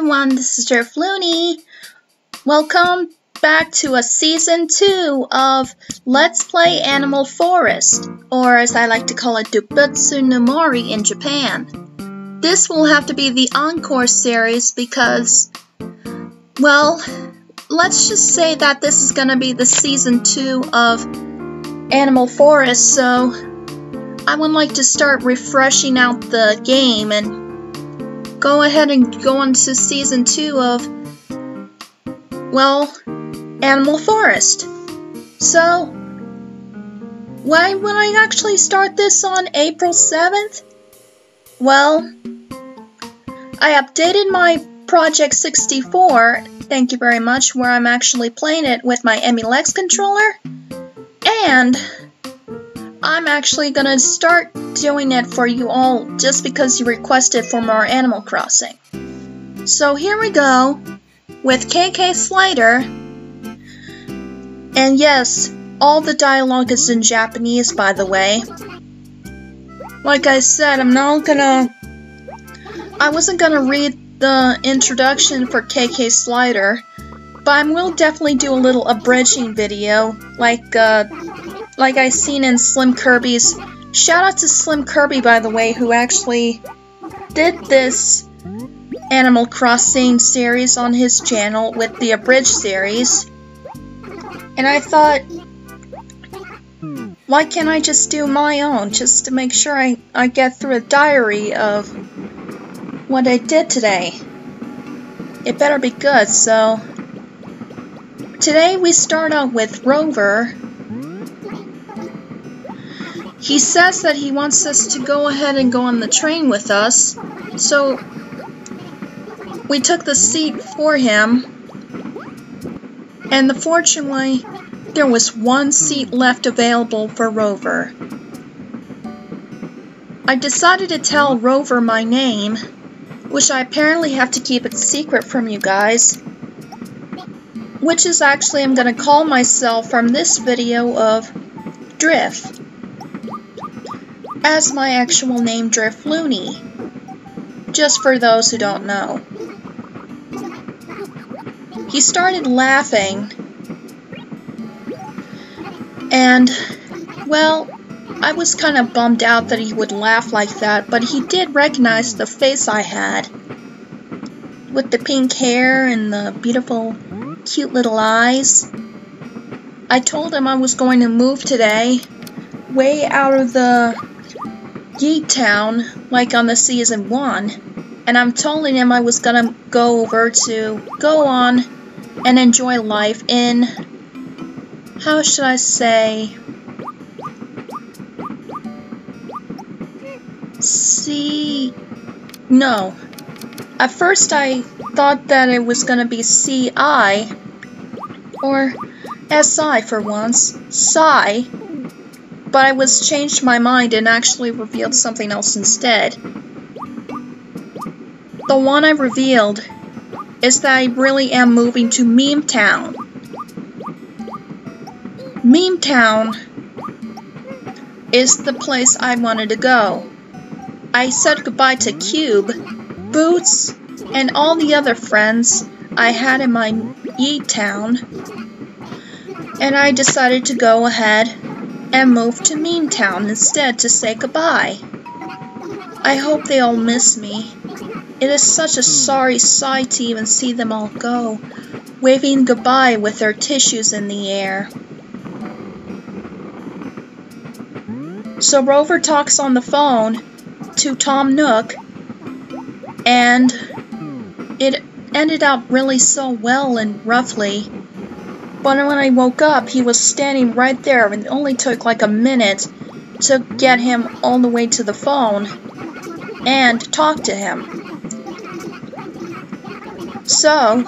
everyone, this is Driflooney. Welcome back to a Season 2 of Let's Play Animal Forest, or as I like to call it, Doubutsu no Mori in Japan. This will have to be the Encore series because, well, let's just say that this is going to be the Season 2 of Animal Forest, so I would like to start refreshing out the game and go ahead and go into Season 2 of, well, Animal Forest. So, why would I actually start this on April 7th? Well, I updated my Project 64, thank you very much, where I'm actually playing it with my Emilex controller, and I'm actually gonna start doing it for you all just because you requested for more Animal Crossing. So here we go with KK Slider. And yes, all the dialogue is in Japanese, by the way. Like I said, I wasn't gonna read the introduction for KK Slider, but I will definitely do a little abridging video, like I seen in Slim Kirby's. Shout out to Slim Kirby, by the way, who actually did this Animal Crossing series on his channel with the abridged series. And I thought, why can't I just do my own, just to make sure I get through a diary of what I did today. It better be good, so today we start out with Rover. He says that he wants us to go ahead and go on the train with us, so we took the seat for him, and fortunately, there was one seat left available for Rover. I decided to tell Rover my name, which I apparently have to keep it secret from you guys, which is actually I'm going to call myself from this video of Drift, as my actual name, Driflooney, just for those who don't know. He started laughing, and, well, I was kind of bummed out that he would laugh like that, but he did recognize the face I had, with the pink hair and the beautiful, cute little eyes. I told him I was going to move today, way out of the Yeet Town, like on the Season 1, and I'm telling him I was gonna go on and enjoy life in, how should I say, no. At first I thought that it was gonna be CI, or SI for once, Psy, but I changed my mind and actually revealed something else instead. The one I revealed is that I really am moving to Meme Town. Meme Town is the place I wanted to go. I said goodbye to Cube, Boots, and all the other friends I had in my Yeet Town, and I decided to go ahead and move to Meme Town instead to say goodbye. I hope they all miss me. It is such a sorry sight to even see them all go, waving goodbye with their tissues in the air. So Rover talks on the phone to Tom Nook, and it ended up really so well and roughly. But when I woke up, he was standing right there, and it only took like a minute to get him all the way to the phone and talk to him. So,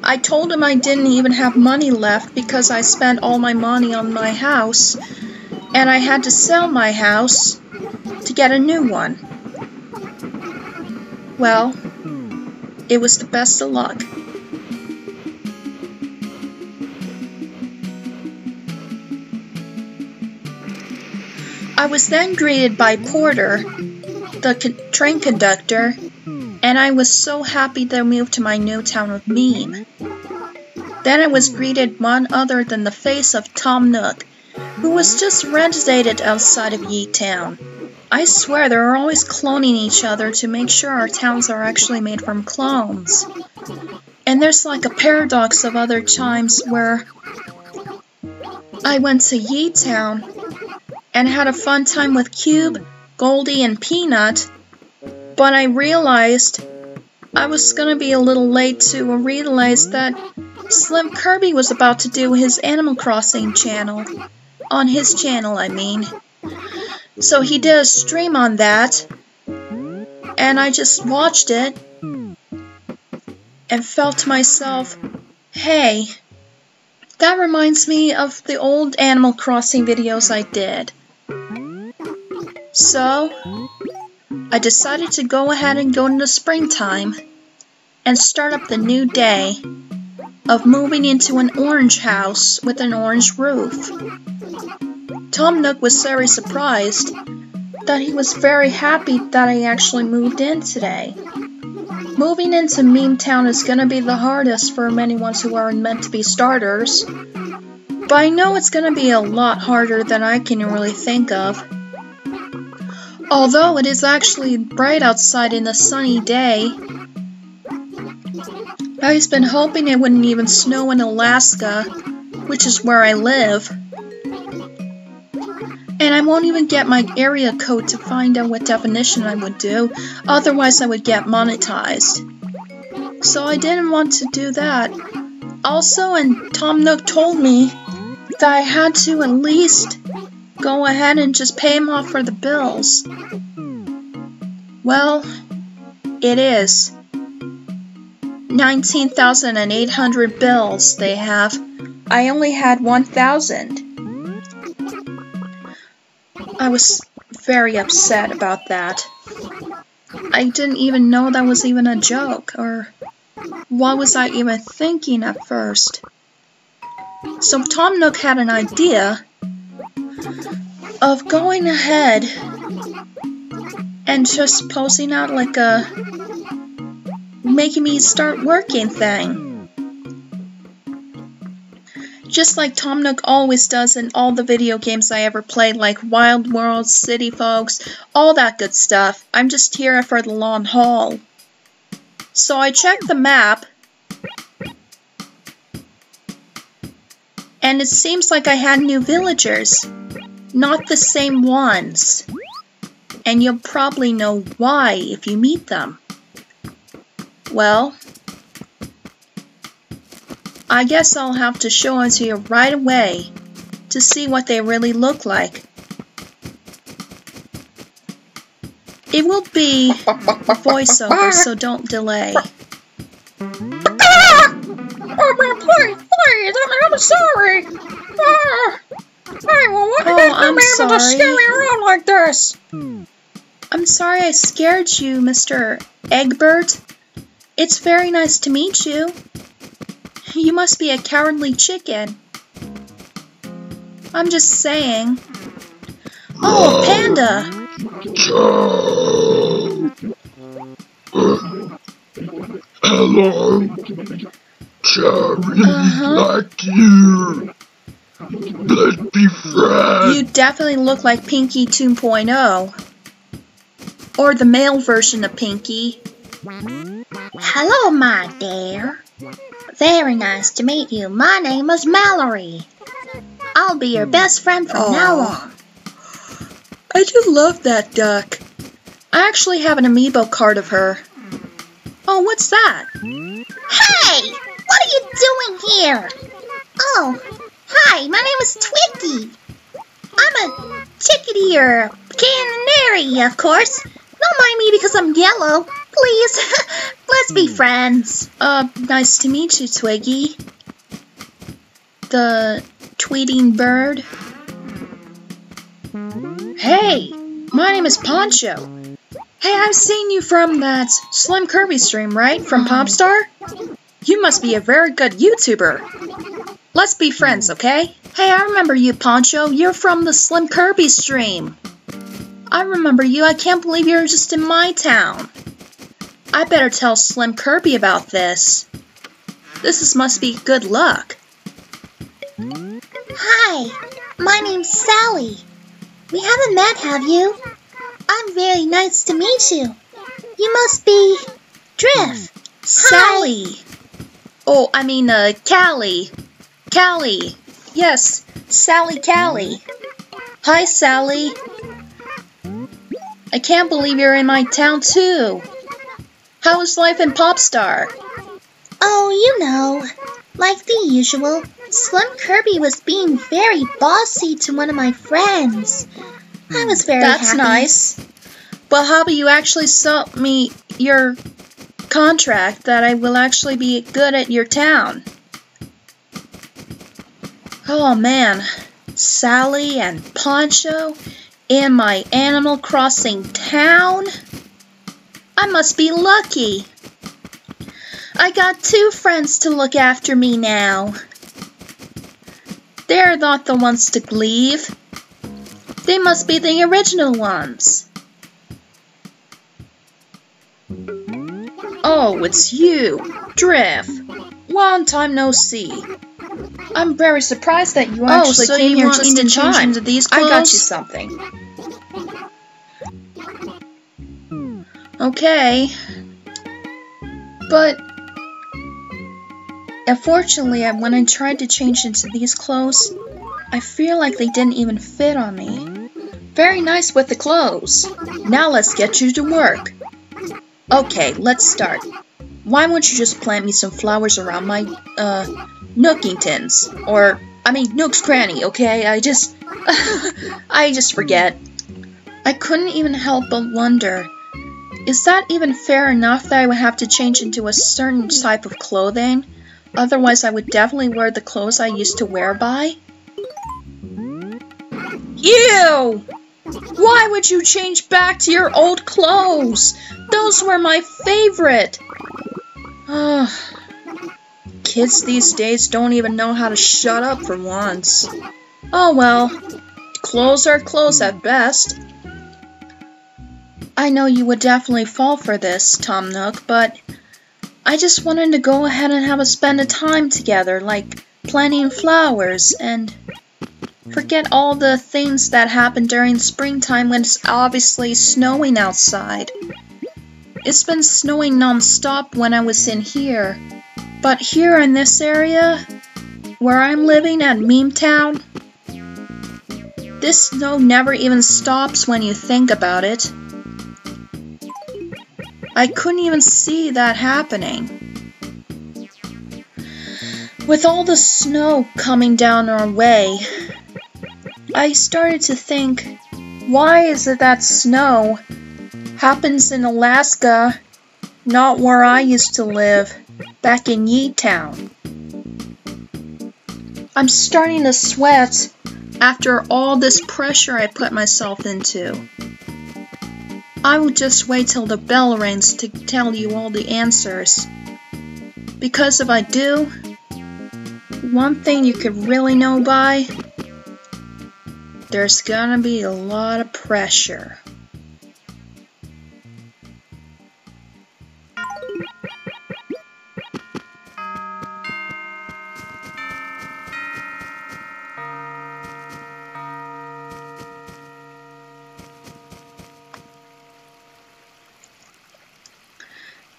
I told him I didn't even have money left because I spent all my money on my house, and I had to sell my house to get a new one. Well, it was the best of luck. I was then greeted by Porter, the train conductor, and I was so happy to move to my new town of Meme. Then I was greeted none other than the face of Tom Nook, who was just resided outside of Yi Town. I swear they're always cloning each other to make sure our towns are actually made from clones. And there's like a paradox of other times where I went to Yi Town and had a fun time with Cube, Goldie, and Peanut, but I realized I was gonna be a little late to realize that Slim Kirby was about to do his Animal Crossing channel. On his channel, I mean. So he did a stream on that, and I just watched it and felt to myself, hey, that reminds me of the old Animal Crossing videos I did. So I decided to go ahead and go into springtime and start up the new day of moving into an orange house with an orange roof. Tom Nook was very surprised that he was very happy that I actually moved in today. Moving into Meme Town is gonna be the hardest for many ones who aren't meant to be starters, but I know it's gonna be a lot harder than I can really think of. Although it is actually bright outside in a sunny day, I've been hoping it wouldn't even snow in Alaska, which is where I live. And I won't even get my area code to find out what definition I would do, otherwise I would get monetized. So I didn't want to do that. Also, and Tom Nook told me that I had to at least go ahead and just pay him off for the bills. Well, it is 19,800 bills they have. I only had 1,000. I was very upset about that. I didn't even know that was even a joke, or what was I even thinking at first? So Tom Nook had an idea of going ahead and just posting out like a making me start working thing. Just like Tom Nook always does in all the video games I ever played, like Wild World, City Folks, all that good stuff. I'm just here for the long haul. So I checked the map, and it seems like I had new villagers, not the same ones. And you'll probably know why if you meet them. Well, I guess I'll have to show it to you right away to see what they really look like. It will be a voiceover, so don't delay. Please, I'm sorry. I'm sorry. To scare me around like this. I'm sorry I scared you, Mr. Egbert. It's very nice to meet you. You must be a cowardly chicken. I'm just saying. Oh, Panda! Hello, Cherry, like you. Let's be friends. You definitely look like Pinky 2.0. Or the male version of Pinky. Hello, my dear. Very nice to meet you. My name is Mallory. I'll be your best friend from now on. I just love that duck. I actually have an amiibo card of her. Oh, what's that? Hey! What are you doing here? Oh, hi, my name is Twiggy. I'm a chickadee or canary, of course. Don't mind me because I'm yellow. Please, let's be friends. Nice to meet you, Twiggy. The tweeting bird. Hey, my name is Poncho. Hey, I've seen you from that Slim Kirby stream, right? From Popstar? You must be a very good YouTuber. Let's be friends, okay? Hey, I remember you, Poncho. You're from the Slim Kirby stream. I remember you. I can't believe you're just in my town. I better tell Slim Kirby about this. Must be good luck. Hi, my name's Sally. We haven't met, have you? I'm very nice to meet you. You must be Drift. Sally. Oh, I mean, Callie. Callie. Yes, Sally Callie. Hi, Sally. I can't believe you're in my town, too. How is life in Popstar? Oh, you know, like the usual. Slim Kirby was being very bossy to one of my friends. I was very happy. That's nice. Well, how about you actually sell me your contract that I will actually be good at your town? Oh man, Sally and Poncho in my Animal Crossing town? I must be lucky. I got 2 friends to look after me now. They're not the ones to leave. They must be the original ones. Oh, it's you, Drift. Long time no see. I'm very surprised that you actually came here just in time. Into these clothes? I got you something. Okay. But unfortunately, when I tried to change into these clothes, I feel like they didn't even fit on me. Very nice with the clothes. Now let's get you to work. Okay, let's start. Why won't you just plant me some flowers around my, Nookingtons? Or, I mean, Nook's Cranny, okay? I just forget. I couldn't even help but wonder, is that even fair enough that I would have to change into a certain type of clothing? Otherwise, I would definitely wear the clothes I used to wear by. Ew! Why would you change back to your old clothes? Those were my favorite! Kids these days don't even know how to shut up for once. Oh well, clothes are clothes at best. I know you would definitely fall for this, Tom Nook, but I just wanted to go ahead and spend a time together, like planting flowers, and forget all the things that happen during springtime when it's obviously snowing outside. It's been snowing non-stop when I was in here, but here in this area, where I'm living at Meme Town, this snow never even stops when you think about it. I couldn't even see that happening. With all the snow coming down our way, I started to think, why is it that snow happens in Alaska, not where I used to live, back in Yeet Town? I'm starting to sweat after all this pressure I put myself into. I will just wait till the bell rings to tell you all the answers. Because if I do, one thing you could really know by, there's gonna be a lot of pressure.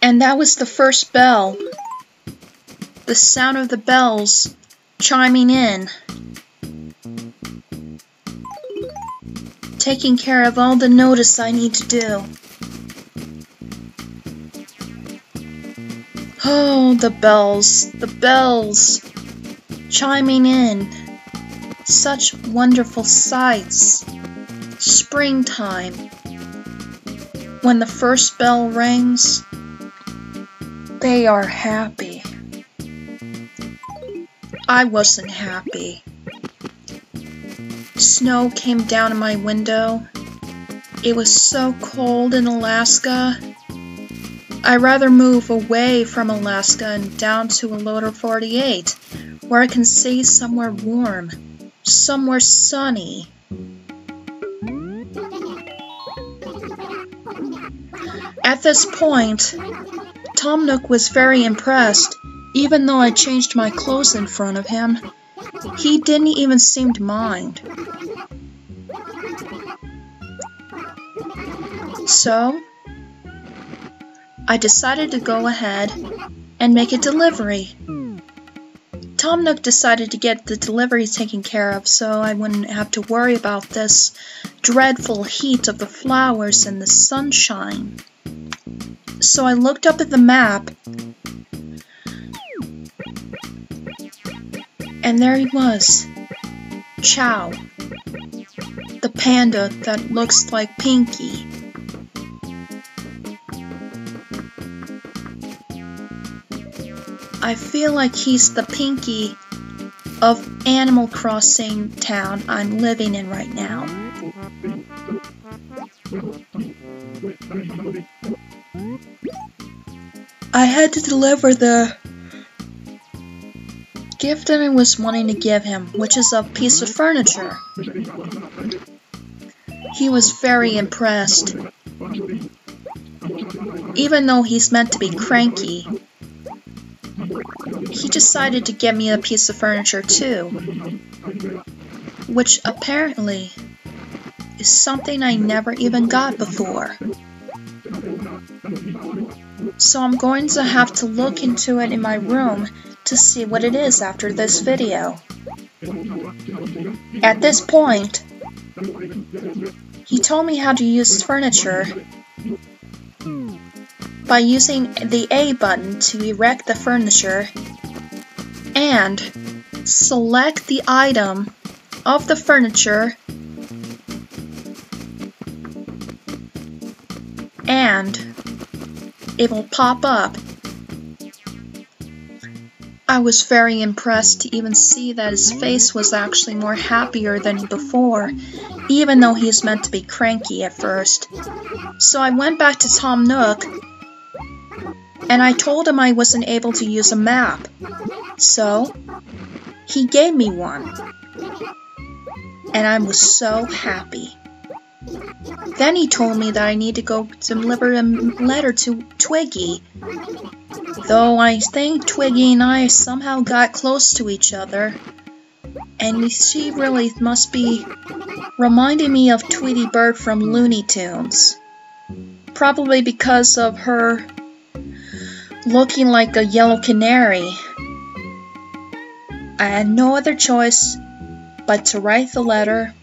And that was the first bell. The sound of the bells chiming in. Taking care of all the notice I need to do. Oh, the bells chiming in. Such wonderful sights. Springtime. When the first bell rings, they are happy. I wasn't happy. Snow came down in my window. It was so cold in Alaska. I'd rather move away from Alaska and down to a lower 48, where I can see somewhere warm, somewhere sunny. At this point, Tom Nook was very impressed. Even though I changed my clothes in front of him, he didn't even seem to mind. So, I decided to go ahead and make a delivery. Tom Nook decided to get the delivery taken care of so I wouldn't have to worry about this dreadful heat of the flowers and the sunshine. So I looked up at the map, and there he was, Chow, the panda that looks like Pinky. I feel like he's the Pinky of Animal Crossing town I'm living in right now. I had to deliver the gift that I was wanting to give him, which is a piece of furniture. He was very impressed. Even though he's meant to be cranky, he decided to get me a piece of furniture too, which apparently is something I never even got before. So I'm going to have to look into it in my room to see what it is after this video. At this point, he told me how to use furniture by using the A button to erect the furniture and select the item of the furniture and it will pop up. I was very impressed to even see that his face was actually more happier than before, even though he's meant to be cranky at first. So I went back to Tom Nook and I told him I wasn't able to use a map. So he gave me one, and I was so happy. Then he told me that I need to go deliver a letter to Twiggy. Though I think Twiggy and I somehow got close to each other, and she really must be reminding me of Tweety Bird from Looney Tunes. Probably because of her looking like a yellow canary. I had no other choice but to write the letter,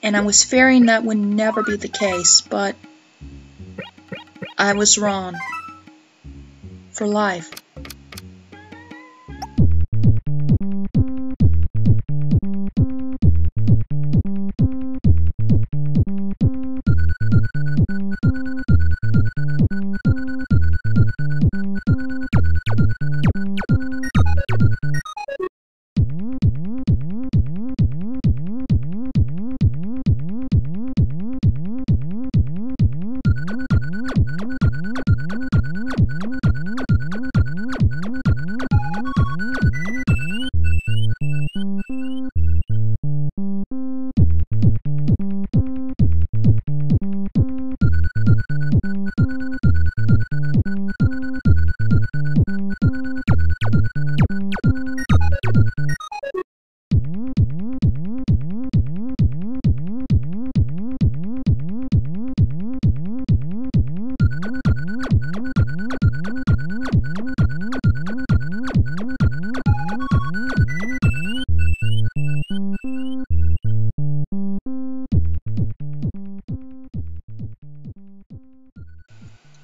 and I was fearing that would never be the case, but I was wrong. For life.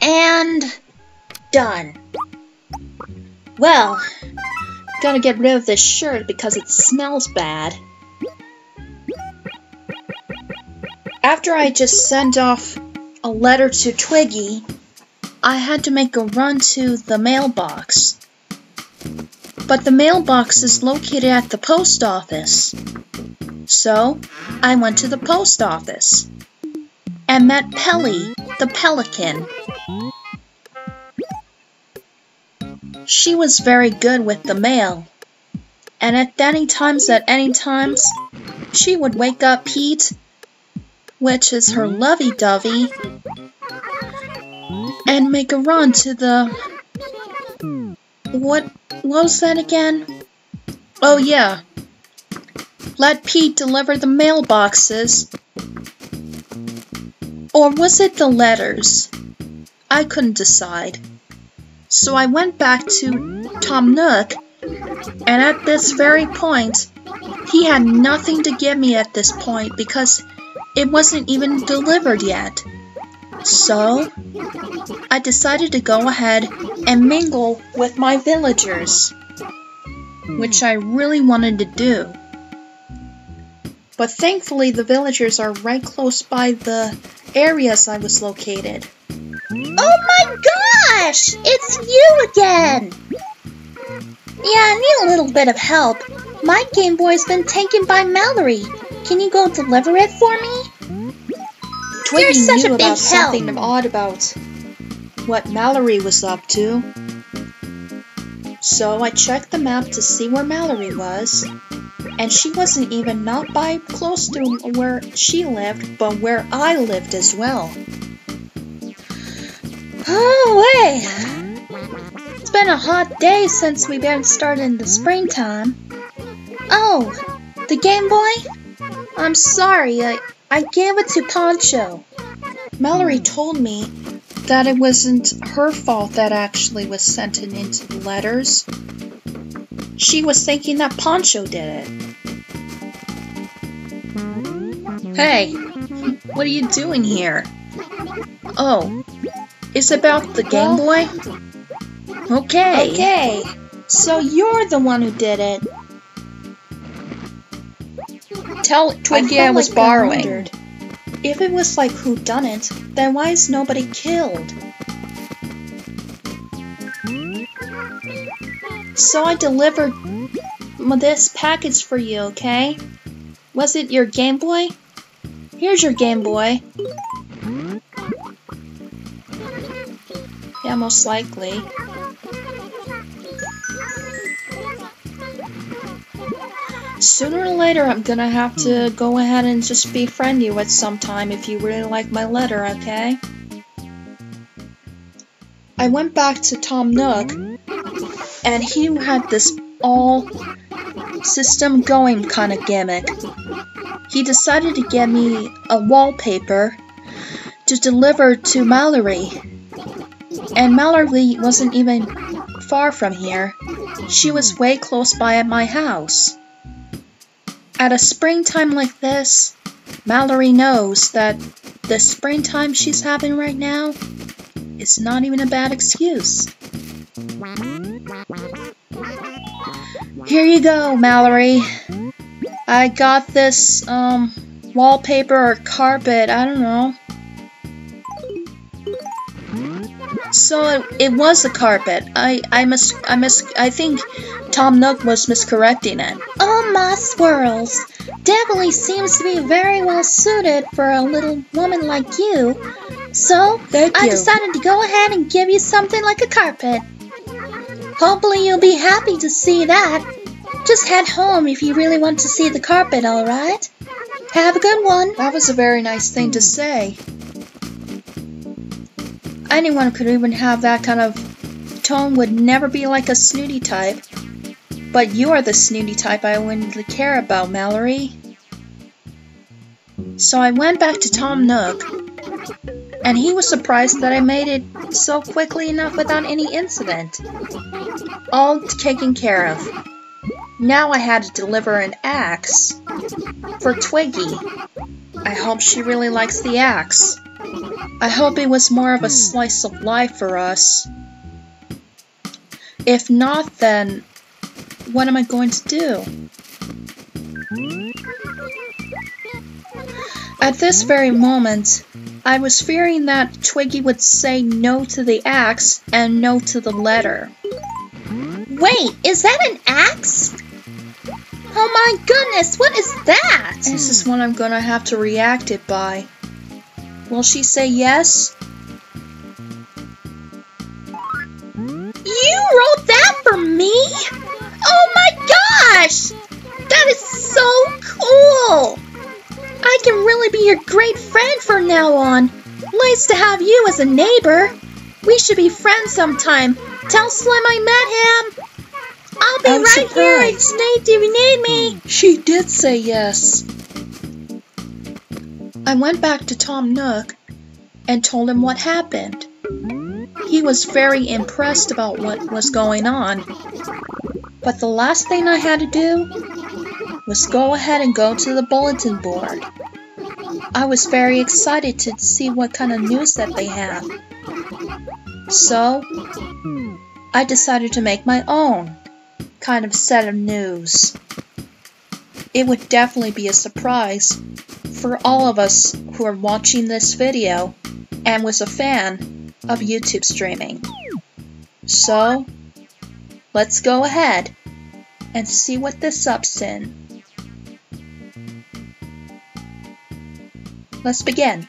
And done. Well, gotta get rid of this shirt because it smells bad. After I just sent off a letter to Twiggy, I had to make a run to the mailbox. But the mailbox is located at the post office. So, I went to the post office and met Pelly, the pelican. She was very good with the mail, and at any times, she would wake up Pete, which is her lovey-dovey, and make a run to the... What was that again? Oh yeah. Let Pete deliver the mailboxes. Or was it the letters? I couldn't decide. So I went back to Tom Nook, and at this very point, he had nothing to give me at this point because it wasn't even delivered yet. So, I decided to go ahead and mingle with my villagers, which I really wanted to do. But thankfully the villagers are right close by the areas I was located. Oh my gosh! It's you again! Yeah, I need a little bit of help. My Game Boy's been taken by Mallory. Can you go deliver it for me? Twiggy You're such knew a big about help. something odd about what Mallory was up to. So I checked the map to see where Mallory was, and she wasn't even not by close to where she lived, but where I lived as well. Oh, wait. It's been a hot day since we've been starting the springtime. Oh, the Game Boy? I'm sorry, I gave it to Poncho. Mallory told me that it wasn't her fault that actually was sent into the letters. She was thinking that Poncho did it. Hey, what are you doing here? Oh, it's about the Game Boy? Okay, so you're the one who did it. Tell Twiggy I was borrowing. If it was like whodunit, then why is nobody killed? So I delivered this package for you, okay? Was it your Game Boy? Here's your Game Boy. Yeah, most likely. Sooner or later, I'm gonna have to go ahead and just befriend you at some time if you really like my letter, okay? I went back to Tom Nook, and he had this all system going kind of gimmick. He decided to get me a wallpaper to deliver to Mallory. And Mallory wasn't even far from here. She was way close by at my house. At a springtime like this, Mallory knows that the springtime she's having right now is not even a bad excuse. Here you go, Mallory. I got this, wallpaper or carpet, I don't know. So it was a carpet. I think Tom Nook was miscorrecting it. Oh my swirls! Definitely seems to be very well suited for a little woman like you. So, I decided to go ahead and give you something like a carpet. Hopefully you'll be happy to see that. Just head home if you really want to see the carpet, alright? Have a good one. That was a very nice thing to say. Anyone could even have that kind of tone, would never be like a snooty type. But you are the snooty type I wouldn't really care about, Mallory. So I went back to Tom Nook, and he was surprised that I made it so quickly enough without any incident. All taken care of. Now I had to deliver an axe for Twiggy. I hope she really likes the axe. I hope it was more of a slice of life for us. If not, then what am I going to do? At this very moment, I was fearing that Twiggy would say no to the axe and no to the letter. Wait, is that an axe? Oh my goodness, what is that? This is what I'm gonna have to react it by. Will she say yes? You wrote that for me? Oh my gosh! That is so cool! I can really be your great friend from now on. Nice to have you as a neighbor. We should be friends sometime. Tell Slim I met him. I'll be right here and stay if you need me. She did say yes. I went back to Tom Nook and told him what happened. He was very impressed about what was going on. But the last thing I had to do was go ahead and go to the bulletin board. I was very excited to see what kind of news that they have. So, I decided to make my own kind of set of news. It would definitely be a surprise for all of us who are watching this video and was a fan of YouTube streaming. So, let's go ahead and see what this up's in. Let's begin.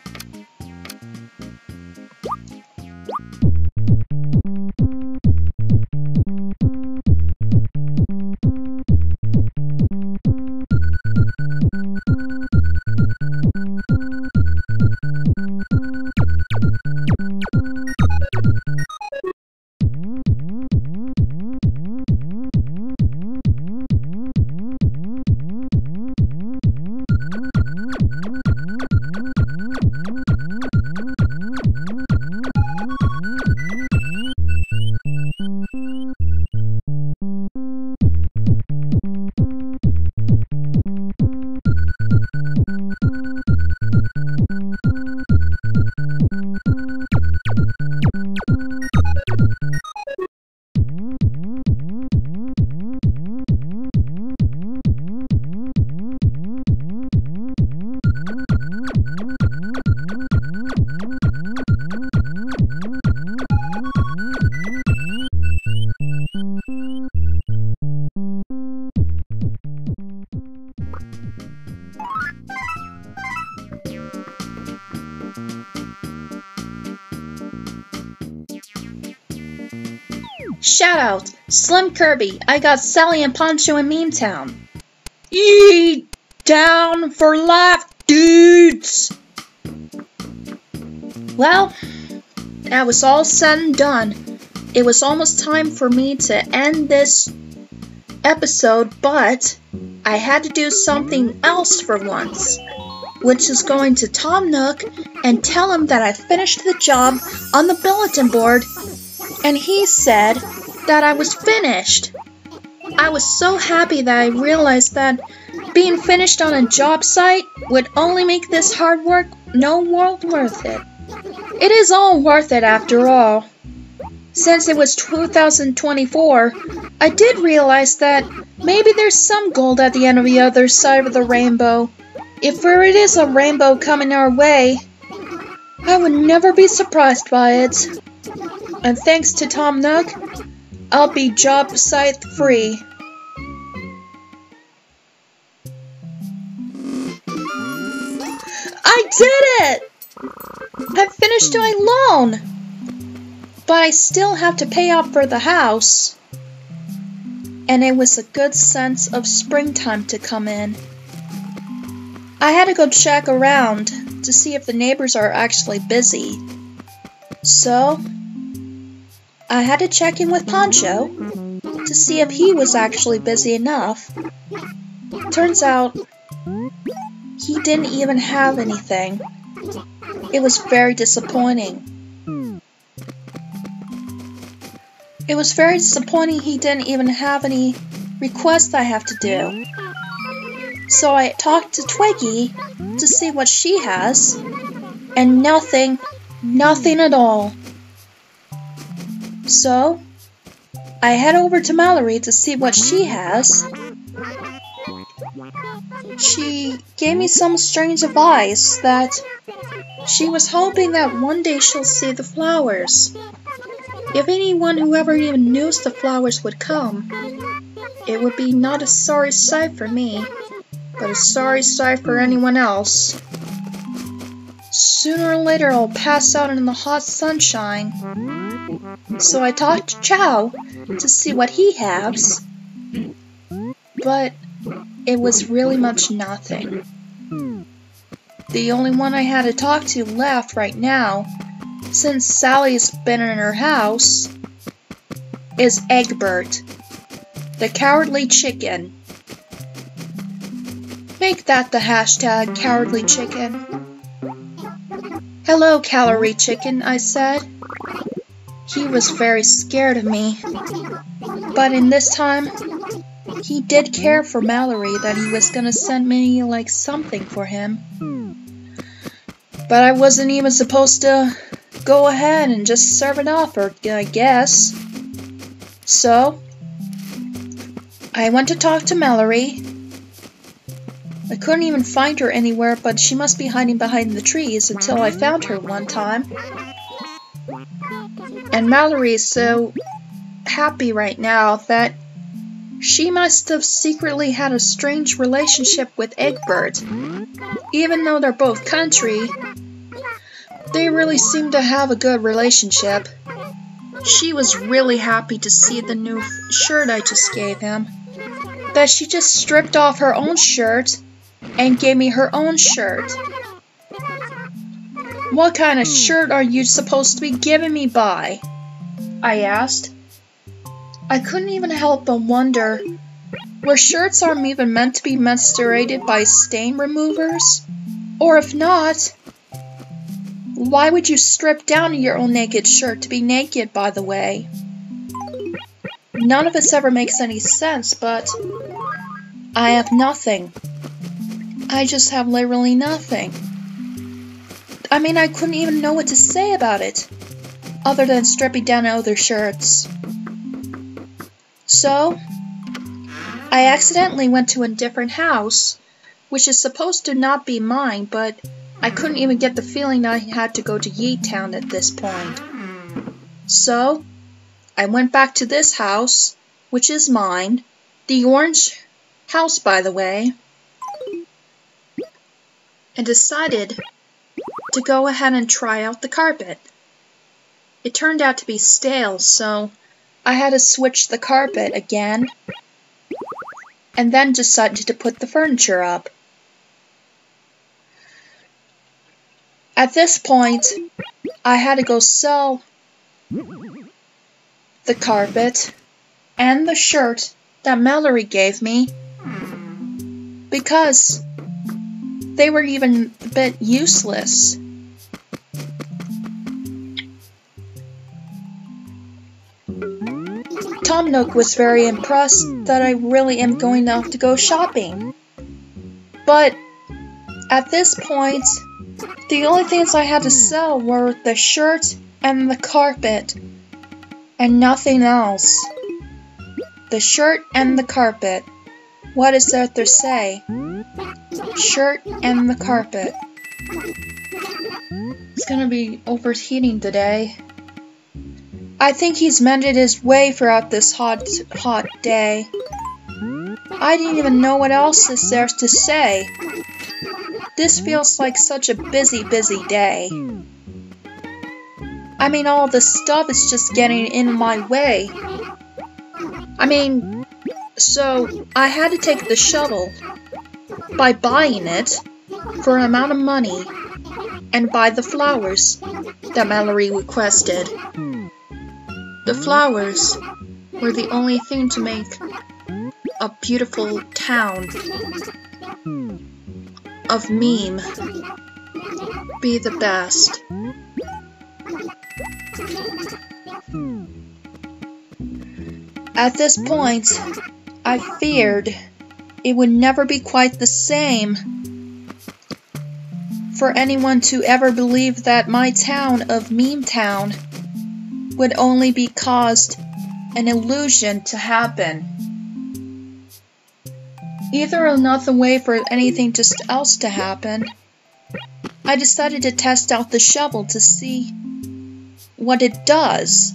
Shoutout! Slim Kirby, I got Sally and Poncho in Meme Town. Yee! Down for life, dudes! Well, that was all said and done. It was almost time for me to end this episode, but I had to do something else for once, which is going to Tom Nook and tell him that I finished the job on the bulletin board, and he said that I was finished. I was so happy that I realized that being finished on a job site would only make this hard work no world worth it. It is all worth it after all. Since it was 2024, I did realize that maybe there's some gold at the end of the other side of the rainbow. If there is a rainbow coming our way, I would never be surprised by it. And thanks to Tom Nook, I'll be job site free. I did it! I finished my loan! But I still have to pay off for the house. And it was a good sense of springtime to come in. I had to go check around to see if the neighbors are actually busy. So, I had to check in with Poncho to see if he was actually busy enough. Turns out, he didn't even have anything. It was very disappointing. It was very disappointing he didn't even have any requests I have to do. So I talked to Twiggy to see what she has, and nothing at all. So, I head over to Mallory to see what she has. She gave me some strange advice that she was hoping that one day she'll see the flowers. If anyone who ever even knew the flowers would come, it would be not a sorry sight for me, but a sorry sight for anyone else. Sooner or later I'll pass out in the hot sunshine. So I talked to Chow to see what he has, but it was really much nothing. The only one I had to talk to left right now since Sally's been in her house, is Egbert, the cowardly chicken. Make that the hashtag, cowardly chicken. Hello, calorie chicken, I said. He was very scared of me, but in this time, he did care for Mallory that he was gonna send me like something for him. But I wasn't even supposed to go ahead and just serve it off, or I guess. So, I went to talk to Mallory. I couldn't even find her anywhere, but she must be hiding behind the trees until I found her one time. And Mallory is so happy right now that she must have secretly had a strange relationship with Egbert. Even though they're both country, they really seem to have a good relationship. She was really happy to see the new shirt I just gave him. That she just stripped off her own shirt and gave me her own shirt. What kind of shirt are you supposed to be giving me by? I asked. I couldn't even help but wonder, were shirts aren't even meant to be menstruated by stain removers? Or if not, why would you strip down your own naked shirt to be naked, by the way? None of this ever makes any sense, but I have nothing. I just have literally nothing. I mean, I couldn't even know what to say about it, other than stripping down other shirts. So, I accidentally went to a different house, which is supposed to not be mine, but I couldn't even get the feeling that I had to go to Yeet Town at this point. So, I went back to this house, which is mine, the orange house, by the way, and decided to go ahead and try out the carpet. It turned out to be stale, so I had to switch the carpet again, and then decided to put the furniture up. At this point, I had to go sell the carpet and the shirt that Mallory gave me because they were even a bit useless. Tom Nook was very impressed that I really am going off to go shopping. But at this point, the only things I had to sell were the shirt and the carpet, and nothing else. The shirt and the carpet. What is there to say? Shirt and the carpet. It's gonna be overheating today. I think he's mended his way throughout this hot day. I didn't even know what else is there to say. This feels like such a busy day. I mean, all the stuff is just getting in my way. I mean, so I had to take the shovel by buying it for an amount of money and buy the flowers that Mallory requested. The flowers were the only thing to make a beautiful town of meme be the best. At this point, I feared it would never be quite the same for anyone to ever believe that my town of Meme Town would only be caused an illusion to happen. Either another way for anything just else to happen, I decided to test out the shovel to see what it does.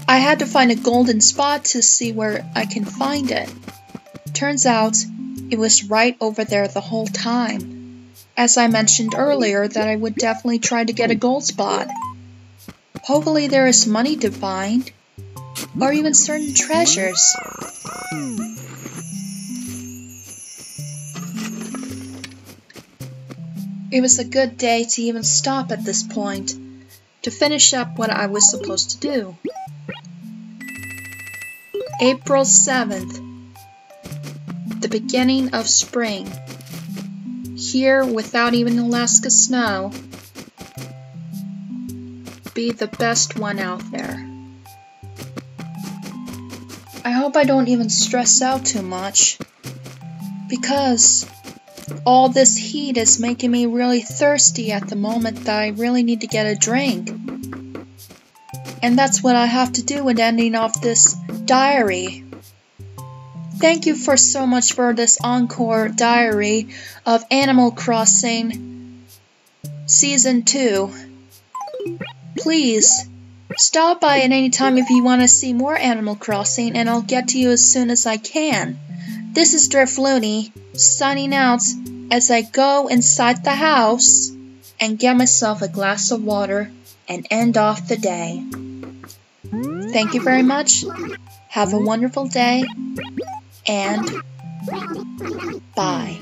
I had to find a golden spot to see where I can find it. Turns out, it was right over there the whole time. As I mentioned earlier that I would definitely try to get a gold spot. Hopefully there is money to find, or even certain treasures. It was a good day to even stop at this point, to finish up what I was supposed to do. April 7th, the beginning of spring. Here, without even Alaska snow, be the best one out there. I hope I don't even stress out too much, because all this heat is making me really thirsty at the moment that I really need to get a drink. And that's what I have to do in ending off this diary. Thank you for so much for this encore diary of Animal Crossing Season 2. Please, stop by at any time if you want to see more Animal Crossing, and I'll get to you as soon as I can. This is Driflooney, signing out as I go inside the house and get myself a glass of water and end off the day. Thank you very much. Have a wonderful day, and bye.